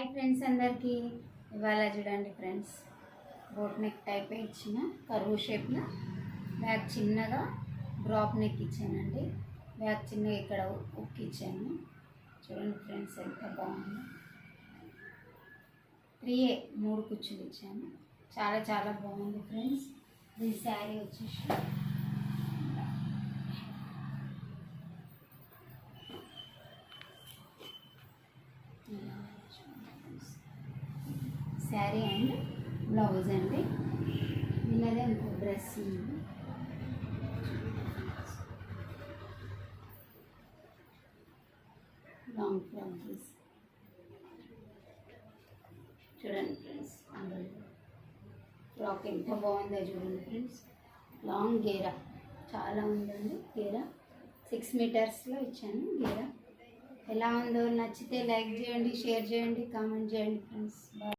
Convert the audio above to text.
Hi friends అందరికీ. ఇవాళ చూడండి ఫ్రెండ్స్, బోట్ నెక్ టైప్ ఇచ్చిన కరువు షేప్లో బ్యాక్ చిన్నగా డ్రాప్ నెక్ ఇచ్చానండి. బ్యాక్ చిన్నగా ఇక్కడ ఉక్కి ఇచ్చాను. చూడండి ఫ్రెండ్స్ ఎంత బాగుంది. 3A 3 కుచ్చులు ఇచ్చాను. చాలా చాలా బాగుంది ఫ్రెండ్స్. ఈ శారీ వచ్చేసి శారీ అండ్ బ్లౌజ్ అండి. ఇలాగే ఇంకో డ్రెస్ ఉంది. లాంగ్ ఫ్రాక్ డ్రెస్ చూడండి ఫ్రెండ్స్. ఫ్రాక్ ఎంత బాగుందో చూడండి ఫ్రెండ్స్. లాంగ్ గేరా చాలా ఉందండి. గేరా 6 మీటర్స్లో ఇచ్చాను. గేరా ఎలా ఉందో నచ్చితే లైక్ చేయండి, షేర్ చేయండి, కామెంట్ చేయండి ఫ్రెండ్స్. బాయ్.